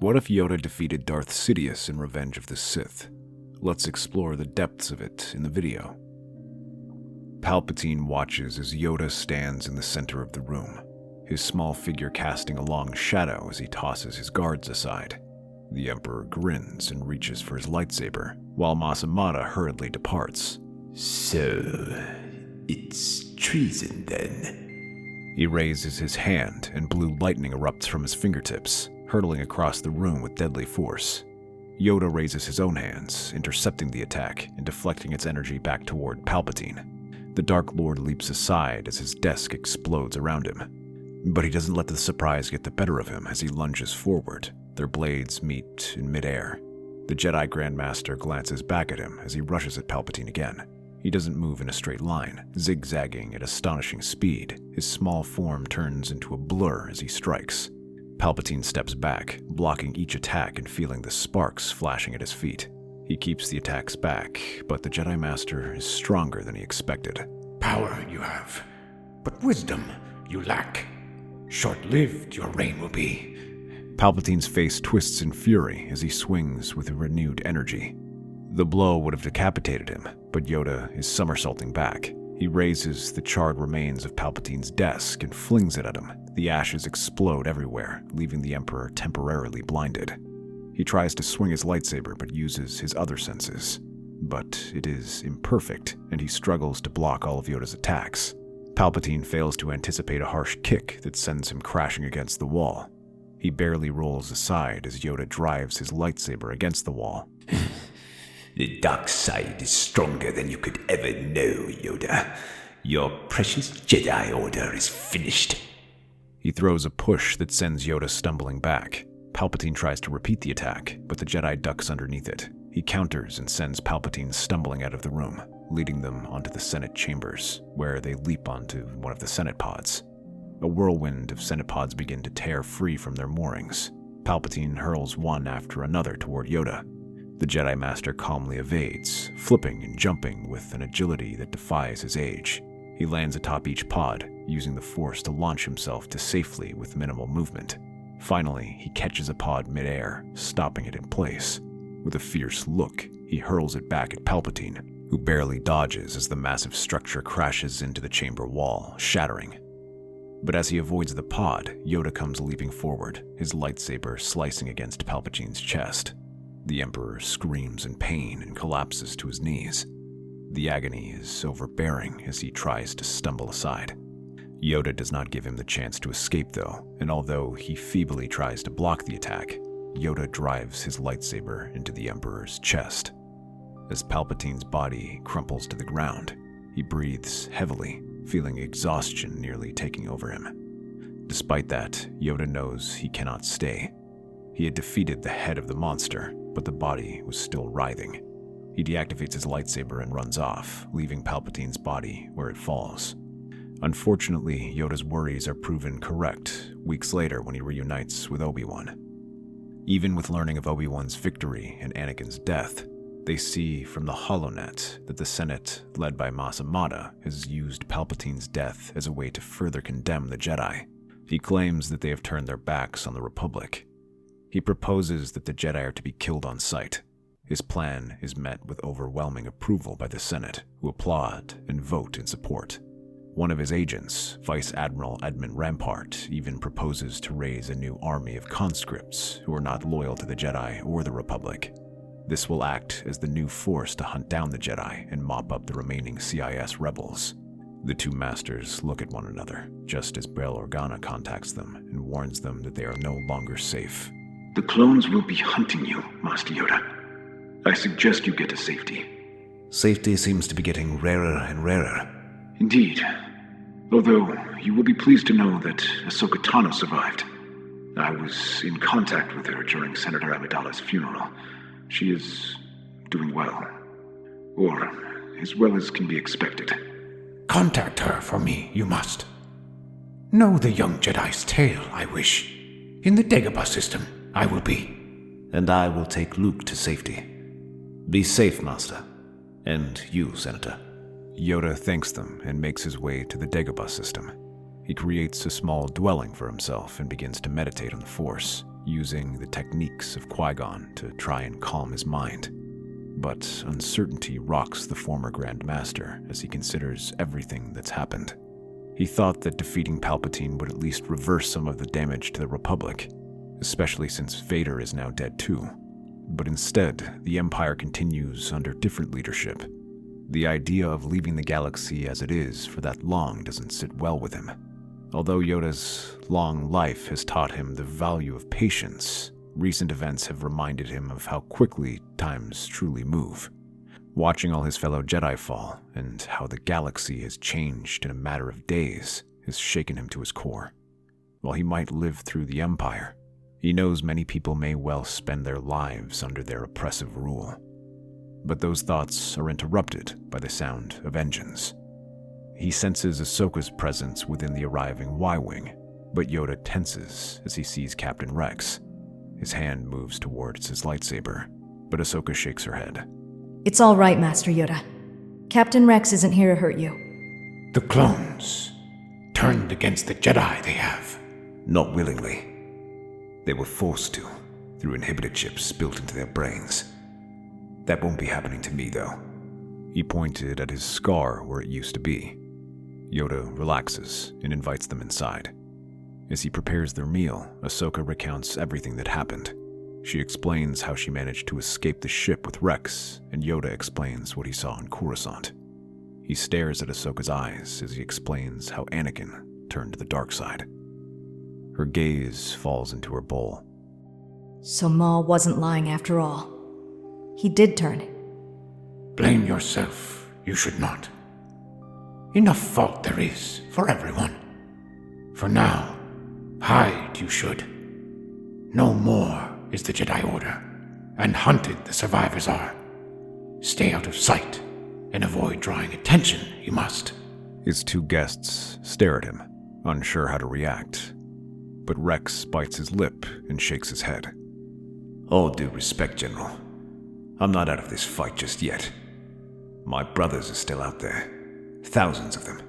What if Yoda defeated Darth Sidious in Revenge of the Sith? Let's explore the depths of it in the video. Palpatine watches as Yoda stands in the center of the room, his small figure casting a long shadow as he tosses his guards aside. The Emperor grins and reaches for his lightsaber, while Mas Amedda hurriedly departs. So, it's treason then? He raises his hand and blue lightning erupts from his fingertips, hurtling across the room with deadly force. Yoda raises his own hands, intercepting the attack and deflecting its energy back toward Palpatine. The Dark Lord leaps aside as his desk explodes around him. But he doesn't let the surprise get the better of him as he lunges forward. Their blades meet in midair. The Jedi Grand Master glances back at him as he rushes at Palpatine again. He doesn't move in a straight line, zigzagging at astonishing speed. His small form turns into a blur as he strikes. Palpatine steps back, blocking each attack and feeling the sparks flashing at his feet. He keeps the attacks back, but the Jedi Master is stronger than he expected. Power you have, but wisdom you lack. Short-lived your reign will be. Palpatine's face twists in fury as he swings with renewed energy. The blow would have decapitated him, but Yoda is somersaulting back. He raises the charred remains of Palpatine's desk and flings it at him. The ashes explode everywhere, leaving the Emperor temporarily blinded. He tries to swing his lightsaber but uses his other senses. But it is imperfect, and he struggles to block all of Yoda's attacks. Palpatine fails to anticipate a harsh kick that sends him crashing against the wall. He barely rolls aside as Yoda drives his lightsaber against the wall. The dark side is stronger than you could ever know, Yoda. Your precious Jedi Order is finished. He throws a push that sends Yoda stumbling back. Palpatine tries to repeat the attack, but the Jedi ducks underneath it. He counters and sends Palpatine stumbling out of the room, leading them onto the Senate chambers, where they leap onto one of the Senate pods. A whirlwind of Senate pods begin to tear free from their moorings. Palpatine hurls one after another toward Yoda. The Jedi Master calmly evades, flipping and jumping with an agility that defies his age. He lands atop each pod, using the Force to launch himself to safely with minimal movement. Finally, he catches a pod midair, stopping it in place. With a fierce look, he hurls it back at Palpatine, who barely dodges as the massive structure crashes into the chamber wall, shattering. But as he avoids the pod, Yoda comes leaping forward, his lightsaber slicing against Palpatine's chest. The Emperor screams in pain and collapses to his knees. The agony is overbearing as he tries to stumble aside. Yoda does not give him the chance to escape though, and although he feebly tries to block the attack, Yoda drives his lightsaber into the Emperor's chest. As Palpatine's body crumples to the ground, he breathes heavily, feeling exhaustion nearly taking over him. Despite that, Yoda knows he cannot stay. He had defeated the head of the monster, but the body was still writhing. He deactivates his lightsaber and runs off, leaving Palpatine's body where it falls. Unfortunately, Yoda's worries are proven correct weeks later when he reunites with Obi-Wan. Even with learning of Obi-Wan's victory and Anakin's death, they see from the HoloNet that the Senate, led by Mas Amedda, has used Palpatine's death as a way to further condemn the Jedi. He claims that they have turned their backs on the Republic. He proposes that the Jedi are to be killed on sight. His plan is met with overwhelming approval by the Senate, who applaud and vote in support. One of his agents, Vice Admiral Edmund Rampart, even proposes to raise a new army of conscripts who are not loyal to the Jedi or the Republic. This will act as the new force to hunt down the Jedi and mop up the remaining CIS rebels. The two masters look at one another, just as Bail Organa contacts them and warns them that they are no longer safe. The clones will be hunting you, Master Yoda. I suggest you get to safety. Safety seems to be getting rarer and rarer. Indeed. Although, you will be pleased to know that Ahsoka Tano survived. I was in contact with her during Senator Amidala's funeral. She is doing well. Or, as well as can be expected. Contact her for me, you must. Know the young Jedi's tale, I wish. In the Dagobah system, I will be. And I will take Luke to safety. Be safe, Master. And you, Senator. Yoda thanks them and makes his way to the Dagobah system. He creates a small dwelling for himself and begins to meditate on the Force. using the techniques of Qui-Gon to try and calm his mind. But uncertainty rocks the former Grand Master as he considers everything that's happened. He thought that defeating Palpatine would at least reverse some of the damage to the Republic, especially since Vader is now dead too. But instead, the Empire continues under different leadership. The idea of leaving the galaxy as it is for that long doesn't sit well with him. Although Yoda's long life has taught him the value of patience, recent events have reminded him of how quickly times truly move. Watching all his fellow Jedi fall, and how the galaxy has changed in a matter of days, has shaken him to his core. While he might live through the Empire, he knows many people may well spend their lives under their oppressive rule. But those thoughts are interrupted by the sound of engines. He senses Ahsoka's presence within the arriving Y-Wing, but Yoda tenses as he sees Captain Rex. His hand moves towards his lightsaber, but Ahsoka shakes her head. It's all right, Master Yoda. Captain Rex isn't here to hurt you. The clones turned against the Jedi they have. Not willingly. They were forced to, through inhibitor chips built into their brains. That won't be happening to me, though. He pointed at his scar where it used to be. Yoda relaxes and invites them inside. As he prepares their meal, Ahsoka recounts everything that happened. She explains how she managed to escape the ship with Rex, and Yoda explains what he saw in Coruscant. He stares at Ahsoka's eyes as he explains how Anakin turned to the dark side. Her gaze falls into her bowl. So Maul wasn't lying after all. He did turn. Blame yourself, you should not. Enough fault there is for everyone. For now, hide you should. No more is the Jedi Order, and hunted the survivors are. Stay out of sight, and avoid drawing attention, you must. His two guests stare at him, unsure how to react. But Rex bites his lip and shakes his head. All due respect, General. I'm not out of this fight just yet. My brothers are still out there. Thousands of them.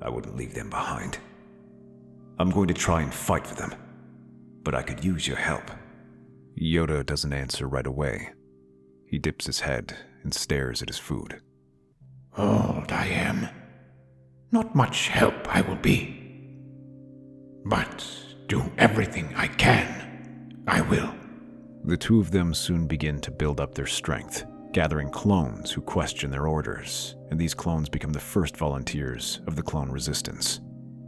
I wouldn't leave them behind. I'm going to try and fight for them, but I could use your help. Yoda doesn't answer right away. He dips his head and stares at his food. Old I am. Not much help I will be. But do everything I can. I will. The two of them soon begin to build up their strength, gathering clones who question their orders, and these clones become the first volunteers of the clone resistance.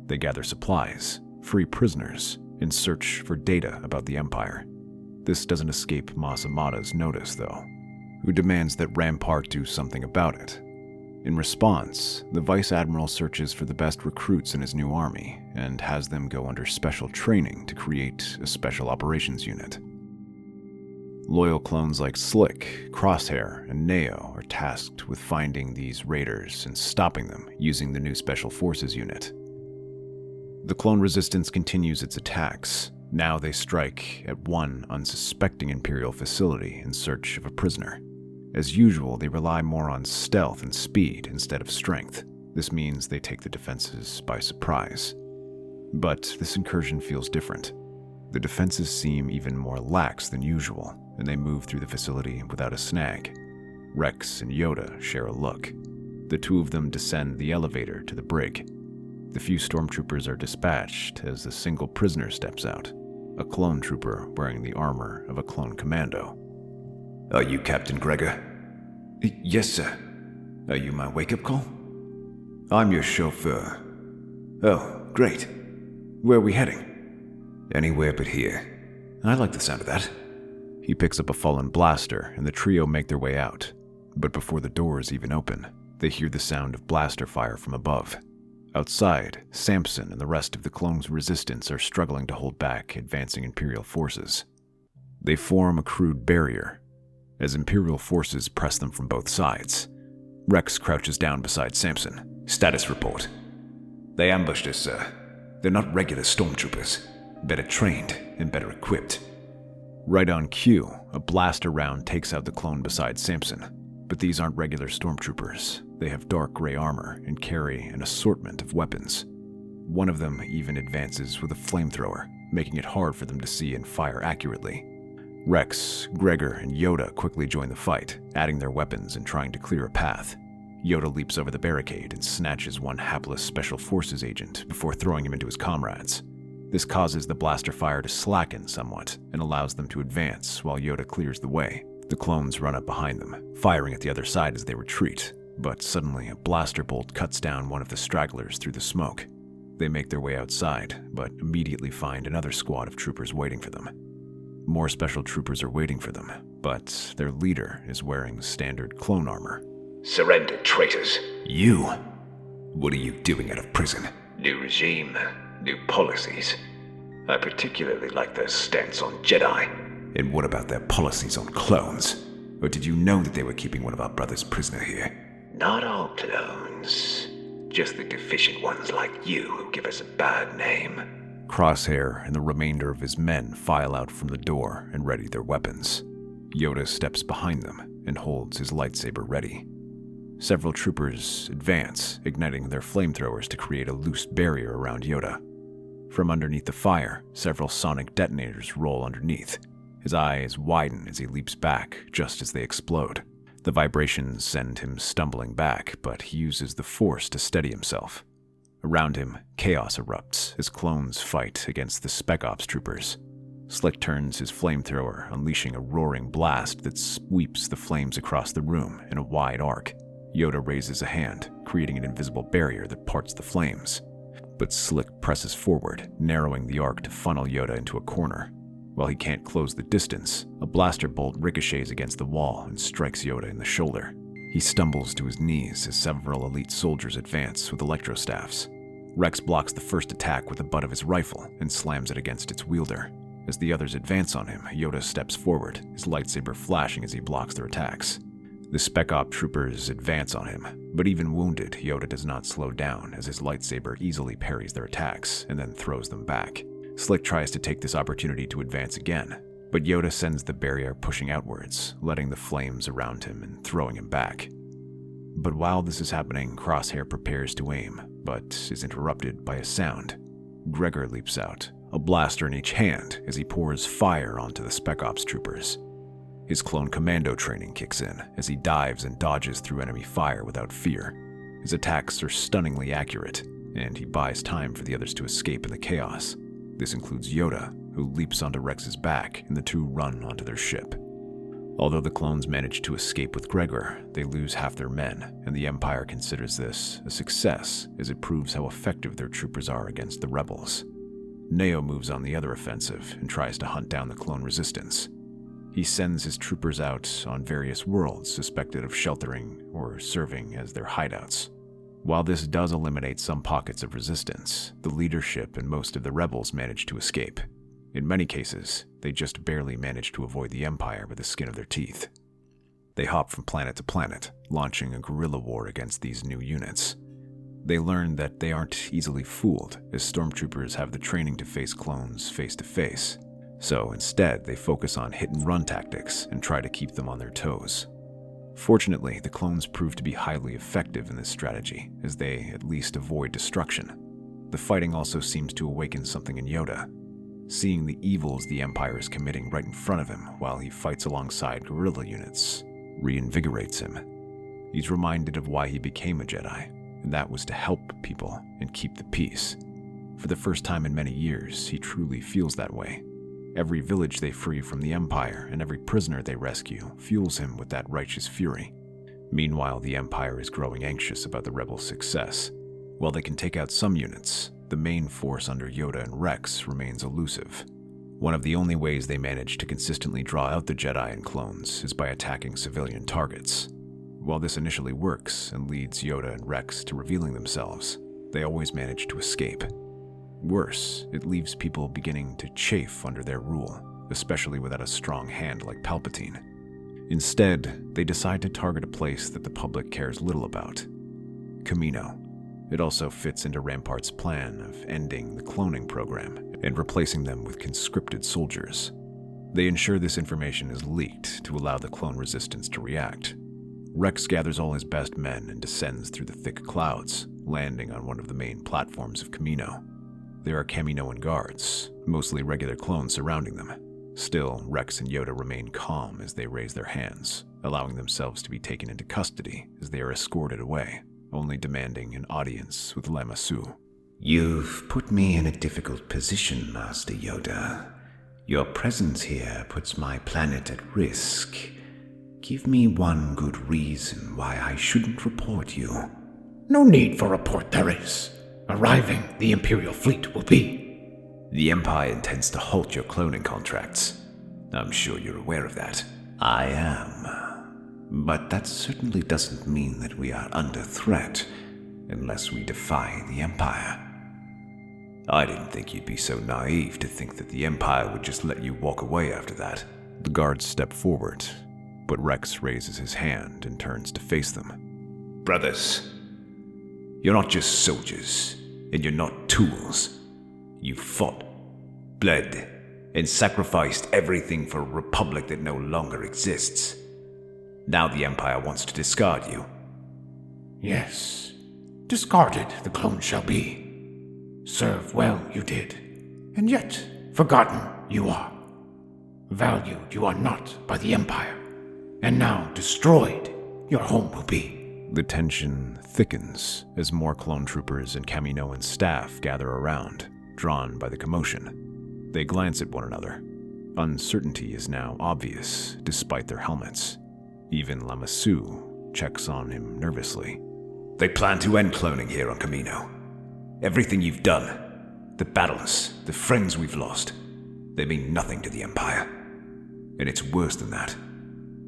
They gather supplies, free prisoners, and search for data about the Empire. This doesn't escape Mas Amedda's notice, though, who demands that Rampart do something about it. In response, the Vice Admiral searches for the best recruits in his new army and has them go under special training to create a special operations unit. Loyal clones like Slick, Crosshair, and Neo are tasked with finding these raiders and stopping them using the new Special Forces unit. The clone resistance continues its attacks. Now they strike at one unsuspecting Imperial facility in search of a prisoner. As usual, they rely more on stealth and speed instead of strength. This means they take the defenses by surprise. But this incursion feels different. The defenses seem even more lax than usual, and they move through the facility without a snag. Rex and Yoda share a look. The two of them descend the elevator to the brig. The few stormtroopers are dispatched as a single prisoner steps out, a clone trooper wearing the armor of a clone commando. Are you Captain Gregor? Yes, sir. Are you my wake-up call? I'm your chauffeur. Oh, great. Where are we heading? Anywhere but here. I like the sound of that. He picks up a fallen blaster, and the trio make their way out. But before the doors even open, they hear the sound of blaster fire from above. Outside, Samson and the rest of the clone's resistance are struggling to hold back advancing Imperial forces. They form a crude barrier, as Imperial forces press them from both sides. Rex crouches down beside Samson. Status report. They ambushed us, sir. They're not regular stormtroopers. Better trained and better equipped. Right on cue, a blaster round takes out the clone beside Samson. But these aren't regular stormtroopers. They have dark gray armor and carry an assortment of weapons. One of them even advances with a flamethrower. making it hard for them to see and fire accurately. Rex, Gregor, and Yoda quickly join the fight, adding their weapons and trying to clear a path. Yoda leaps over the barricade and snatches one hapless Special Forces agent before throwing him into his comrades. This causes the blaster fire to slacken somewhat and allows them to advance while Yoda clears the way. The clones run up behind them, firing at the other side as they retreat, but suddenly a blaster bolt cuts down one of the stragglers through the smoke. They make their way outside, but immediately find another squad of troopers waiting for them. More special troopers are waiting for them, but their leader is wearing standard clone armor. Surrender, traitors. You? What are you doing out of prison? New regime, new policies. I particularly like their stance on Jedi. And what about their policies on clones? Or did you know that they were keeping one of our brothers prisoner here? Not all clones. Just the deficient ones like you who give us a bad name. Crosshair and the remainder of his men file out from the door and ready their weapons. Yoda steps behind them and holds his lightsaber ready. Several troopers advance, igniting their flamethrowers to create a loose barrier around Yoda. From underneath the fire, several sonic detonators roll underneath. His eyes widen as he leaps back just as they explode. The vibrations send him stumbling back, but he uses the Force to steady himself. Around him, chaos erupts as clones fight against the Spec Ops troopers. Slick turns his flamethrower, unleashing a roaring blast that sweeps the flames across the room in a wide arc. Yoda raises a hand, creating an invisible barrier that parts the flames. But Slick presses forward, narrowing the arc to funnel Yoda into a corner. While he can't close the distance, a blaster bolt ricochets against the wall and strikes Yoda in the shoulder. He stumbles to his knees as several elite soldiers advance with electrostaffs. Rex blocks the first attack with the butt of his rifle and slams it against its wielder. As the others advance on him, Yoda steps forward, his lightsaber flashing as he blocks their attacks. The Spec Op troopers advance on him, but even wounded, Yoda does not slow down as his lightsaber easily parries their attacks and then throws them back. Slick tries to take this opportunity to advance again, but Yoda sends the barrier pushing outwards, letting the flames around him and throwing him back. But while this is happening, Crosshair prepares to aim, but is interrupted by a sound. Gregor leaps out, a blaster in each hand as he pours fire onto the Spec Ops troopers. His clone commando training kicks in as he dives and dodges through enemy fire without fear. His attacks are stunningly accurate, and he buys time for the others to escape in the chaos. This includes Yoda, who leaps onto Rex's back, and the two run onto their ship. Although the clones manage to escape with Gregor, they lose half their men, and the Empire considers this a success as it proves how effective their troopers are against the rebels. Neo moves on the other offensive and tries to hunt down the clone resistance. He sends his troopers out on various worlds suspected of sheltering or serving as their hideouts. While this does eliminate some pockets of resistance, the leadership and most of the rebels manage to escape. In many cases, they just barely manage to avoid the Empire with the skin of their teeth. They hop from planet to planet, launching a guerrilla war against these new units. They learn that they aren't easily fooled, as stormtroopers have the training to face clones face to face. So instead, they focus on hit-and-run tactics and try to keep them on their toes. Fortunately, the clones prove to be highly effective in this strategy, as they at least avoid destruction. The fighting also seems to awaken something in Yoda. Seeing the evils the Empire is committing right in front of him while he fights alongside guerrilla units reinvigorates him. He's reminded of why he became a Jedi, and that was to help people and keep the peace. For the first time in many years, he truly feels that way. Every village they free from the Empire and every prisoner they rescue fuels him with that righteous fury. Meanwhile, the Empire is growing anxious about the rebels' success. While they can take out some units, the main force under Yoda and Rex remains elusive. One of the only ways they manage to consistently draw out the Jedi and clones is by attacking civilian targets. While this initially works and leads Yoda and Rex to revealing themselves, they always manage to escape. Worse, it leaves people beginning to chafe under their rule, especially without a strong hand like Palpatine. Instead, they decide to target a place that the public cares little about: Kamino. It also fits into Rampart's plan of ending the cloning program and replacing them with conscripted soldiers. They ensure this information is leaked to allow the clone resistance to react. Rex gathers all his best men and descends through the thick clouds, landing on one of the main platforms of Kamino. there are Kaminoan guards, mostly regular clones surrounding them. Still, Rex and Yoda remain calm as they raise their hands, allowing themselves to be taken into custody as they are escorted away, only demanding an audience with Lama Su. You've put me in a difficult position, Master Yoda. Your presence here puts my planet at risk. Give me one good reason why I shouldn't report you. No need for report there is. Arriving, the Imperial fleet will be. The Empire intends to halt your cloning contracts. I'm sure you're aware of that. I am. But that certainly doesn't mean that we are under threat, unless we defy the Empire. I didn't think you'd be so naive to think that the Empire would just let you walk away after that. The guards step forward, but Rex raises his hand and turns to face them. Brothers, you're not just soldiers, and you're not tools. You fought, bled, and sacrificed everything for a republic that no longer exists. Now the Empire wants to discard you. Yes, discarded the clone shall be. Serve well you did, and yet forgotten you are. Valued you are not by the Empire, and now destroyed your home will be. The tension thickens as more clone troopers and Kaminoan staff gather around, drawn by the commotion. They glance at one another. Uncertainty is now obvious, despite their helmets. Even Lama Su checks on him nervously. They plan to end cloning here on Kamino. Everything you've done, the battles, the friends we've lost, they mean nothing to the Empire. And it's worse than that.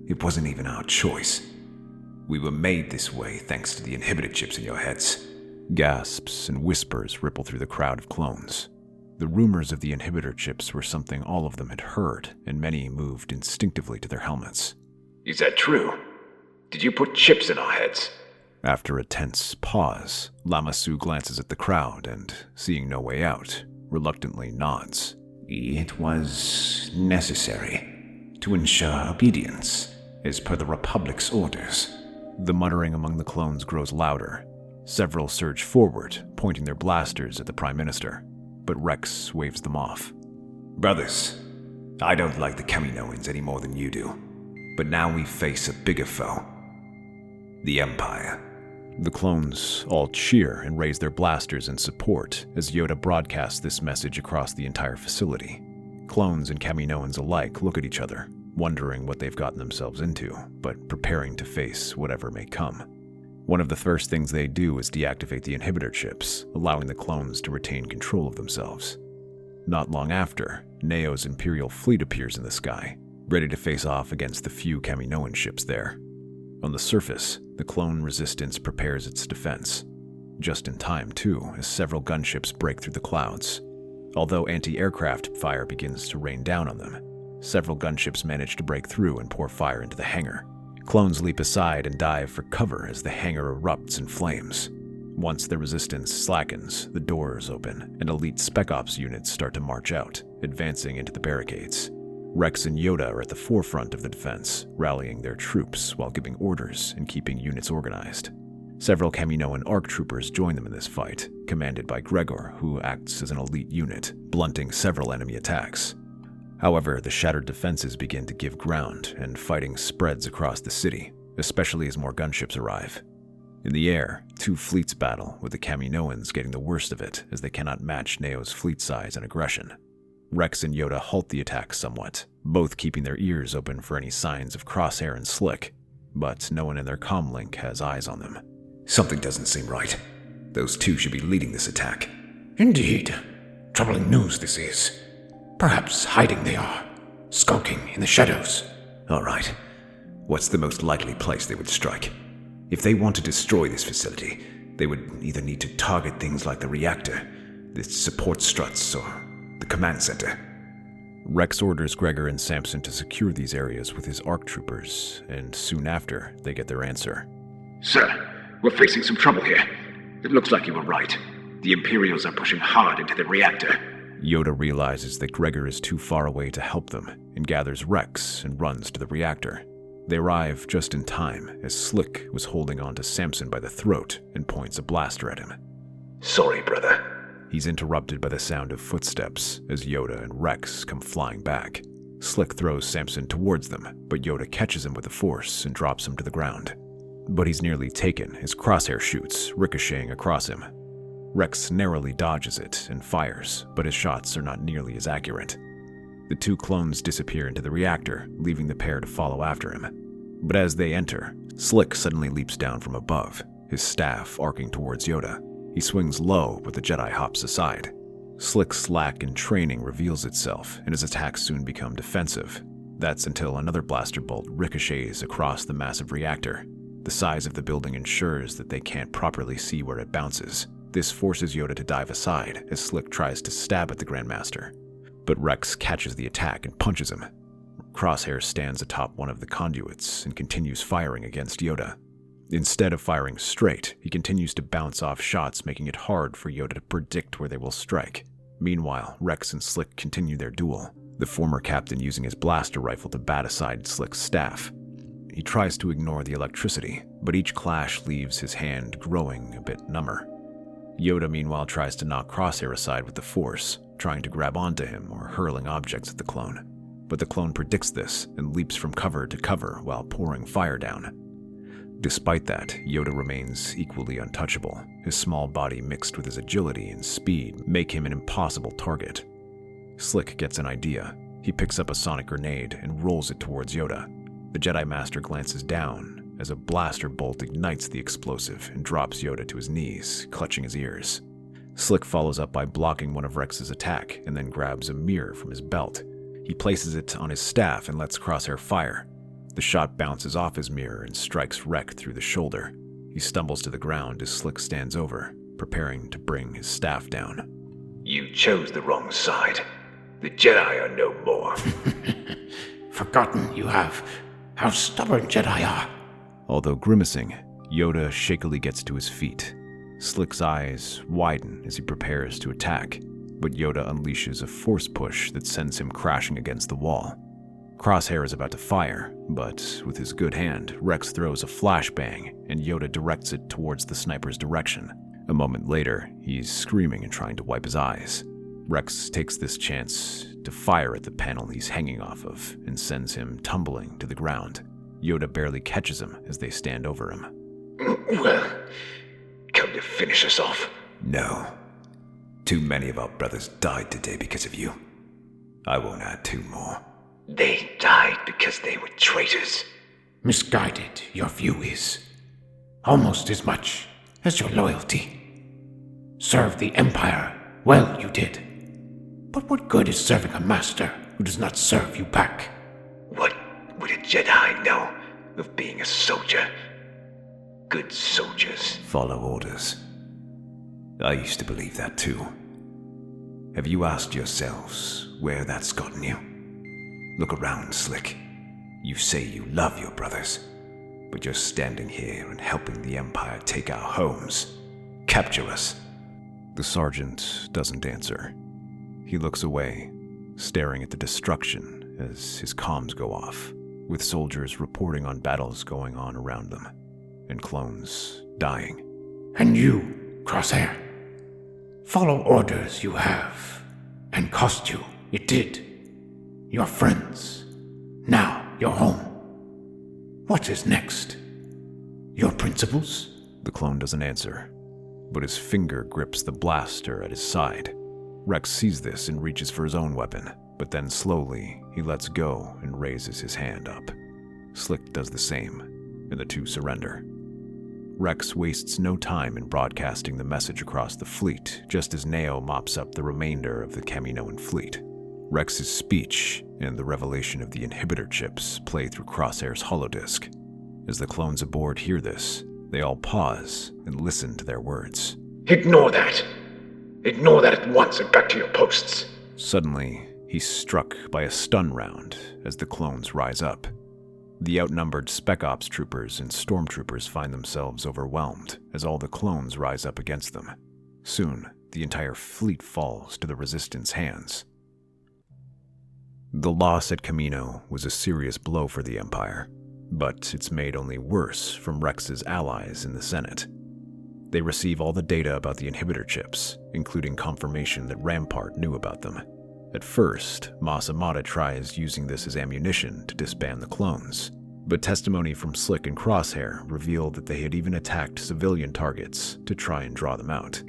It wasn't even our choice. We were made this way thanks to the inhibitor chips in your heads. Gasps and whispers ripple through the crowd of clones. The rumors of the inhibitor chips were something all of them had heard, and many moved instinctively to their helmets. Is that true? Did you put chips in our heads? After a tense pause, Lama Su glances at the crowd and, seeing no way out, reluctantly nods. It was necessary to ensure obedience, as per the Republic's orders. The muttering among the clones grows louder. Several surge forward, pointing their blasters at the Prime Minister, but Rex waves them off. Brothers, I don't like the Kaminoans any more than you do, but now we face a bigger foe. The Empire. The clones all cheer and raise their blasters in support as Yoda broadcasts this message across the entire facility. Clones and Kaminoans alike look at each other, wondering what they've gotten themselves into, but preparing to face whatever may come. One of the first things they do is deactivate the inhibitor chips, allowing the clones to retain control of themselves. Not long after, Neo's Imperial fleet appears in the sky, ready to face off against the few Kaminoan ships there. On the surface, the clone resistance prepares its defense. Just in time, too, as several gunships break through the clouds. Although anti-aircraft fire begins to rain down on them, several gunships manage to break through and pour fire into the hangar. Clones leap aside and dive for cover as the hangar erupts in flames. Once the resistance slackens, the doors open, and elite Spec Ops units start to march out, advancing into the barricades. Rex and Yoda are at the forefront of the defense, rallying their troops while giving orders and keeping units organized. Several Kaminoan ARC troopers join them in this fight, commanded by Gregor, who acts as an elite unit, blunting several enemy attacks. However, the shattered defenses begin to give ground, and fighting spreads across the city, especially as more gunships arrive. In the air, two fleets battle, with the Kaminoans getting the worst of it as they cannot match Neo's fleet size and aggression. Rex and Yoda halt the attack somewhat, both keeping their ears open for any signs of Crosshair and Slick, but no one in their comlink has eyes on them. Something doesn't seem right. Those two should be leading this attack. Indeed. Troubling news this is. Perhaps hiding they are, skulking in the shadows. All right. What's the most likely place they would strike? If they want to destroy this facility, they would either need to target things like the reactor, the support struts, or the command center. Rex orders Gregor and Samson to secure these areas with his ARC troopers, and soon after, they get their answer. Sir, we're facing some trouble here. It looks like you were right. The Imperials are pushing hard into the reactor. Yoda realizes that Gregor is too far away to help them, and gathers Rex and runs to the reactor. They arrive just in time, as Slick was holding on to Samson by the throat and points a blaster at him. Sorry, brother. He's interrupted by the sound of footsteps as Yoda and Rex come flying back. Slick throws Samson towards them, but Yoda catches him with the Force and drops him to the ground. But he's nearly taken as Crosshair shoots, ricocheting across him. Rex narrowly dodges it and fires, but his shots are not nearly as accurate. The two clones disappear into the reactor, leaving the pair to follow after him. But as they enter, Slick suddenly leaps down from above, his staff arcing towards Yoda. He swings low, but the Jedi hops aside. Slick's lack in training reveals itself, and his attacks soon become defensive. That's until another blaster bolt ricochets across the massive reactor. The size of the building ensures that they can't properly see where it bounces. This forces Yoda to dive aside as Slick tries to stab at the Grand Master. But Rex catches the attack and punches him. Crosshair stands atop one of the conduits and continues firing against Yoda. Instead of firing straight, he continues to bounce off shots, making it hard for Yoda to predict where they will strike. Meanwhile, Rex and Slick continue their duel, the former captain using his blaster rifle to bat aside Slick's staff. He tries to ignore the electricity, but each clash leaves his hand growing a bit number. Yoda meanwhile tries to knock Crosshair aside with the Force, trying to grab onto him or hurling objects at the clone. But the clone predicts this and leaps from cover to cover while pouring fire down. Despite that, Yoda remains equally untouchable. His small body mixed with his agility and speed make him an impossible target. Slick gets an idea. He picks up a sonic grenade and rolls it towards Yoda. The Jedi Master glances down as a blaster bolt ignites the explosive and drops Yoda to his knees, clutching his ears. Slick follows up by blocking one of Rex's attack and then grabs a mirror from his belt. He places it on his staff and lets Crosshair fire. The shot bounces off his mirror and strikes Rex through the shoulder. He stumbles to the ground as Slick stands over, preparing to bring his staff down. You chose the wrong side. The Jedi are no more. Forgotten you have how stubborn Jedi are. Although grimacing, Yoda shakily gets to his feet. Slick's eyes widen as he prepares to attack, but Yoda unleashes a force push that sends him crashing against the wall. Crosshair is about to fire, but with his good hand, Rex throws a flashbang, and Yoda directs it towards the sniper's direction. A moment later, he's screaming and trying to wipe his eyes. Rex takes this chance to fire at the panel he's hanging off of and sends him tumbling to the ground. Yoda barely catches him as they stand over him. Well, come to finish us off? No. Too many of our brothers died today because of you. I won't add 2 more. They died because they were traitors. Misguided your view is. Almost as much as your loyalty. Serve the Empire. Well, you did. But what good is serving a master who does not serve you back? What would a Jedi know of being a soldier? Good soldiers follow orders. I used to believe that too. Have you asked yourselves where that's gotten you? Look around, Slick. You say you love your brothers, but you're standing here and helping the Empire take our homes, capture us. The sergeant doesn't answer. He looks away, staring at the destruction as his comms go off, with soldiers reporting on battles going on around them, and clones dying. And you, Crosshair, follow orders you have, and cost you, it did. Your friends, now your home. What is next? Your principles? The clone doesn't answer, but his finger grips the blaster at his side. Rex sees this and reaches for his own weapon, but then slowly he lets go and raises his hand up. Slick does the same, and the two surrender. Rex wastes no time in broadcasting the message across the fleet, just as Neo mops up the remainder of the Kaminoan fleet. Rex's speech and the revelation of the inhibitor chips play through Crosshair's holodisk. As the clones aboard hear this, they all pause and listen to their words. Ignore that! Ignore that at once and back to your posts! Suddenly, he's struck by a stun round as the clones rise up. The outnumbered Spec Ops troopers and stormtroopers find themselves overwhelmed as all the clones rise up against them. Soon, the entire fleet falls to the Resistance hands. The loss at Kamino was a serious blow for the Empire, but it's made only worse from Rex's allies in the Senate. They receive all the data about the inhibitor chips, including confirmation that Rampart knew about them. At first, Mas Amedda tries using this as ammunition to disband the clones, but testimony from Slick and Crosshair revealed that they had even attacked civilian targets to try and draw them out.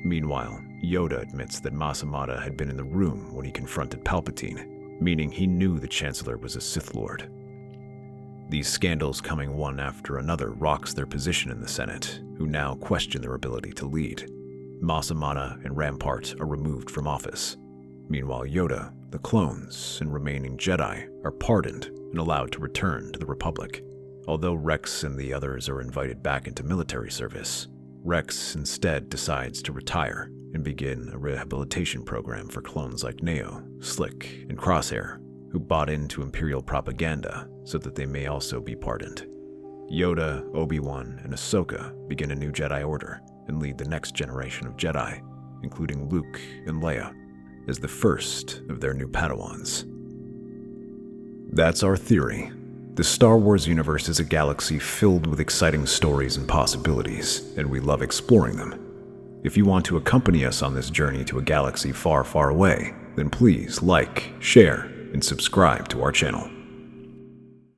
Meanwhile, Yoda admits that Mas Amedda had been in the room when he confronted Palpatine, meaning he knew the Chancellor was a Sith Lord. These scandals coming one after another rocks their position in the Senate, who now question their ability to lead. Mas Amedda and Rampart are removed from office. Meanwhile, Yoda, the clones, and remaining Jedi are pardoned and allowed to return to the Republic. Although Rex and the others are invited back into military service, Rex instead decides to retire and begin a rehabilitation program for clones like Neo, Slick, and Crosshair, who bought into Imperial propaganda so that they may also be pardoned. Yoda, Obi-Wan, and Ahsoka begin a new Jedi Order and lead the next generation of Jedi, including Luke and Leia, as the first of their new Padawans. That's our theory. The Star Wars universe is a galaxy filled with exciting stories and possibilities, and we love exploring them. If you want to accompany us on this journey to a galaxy far, far away, then please like, share, and subscribe to our channel.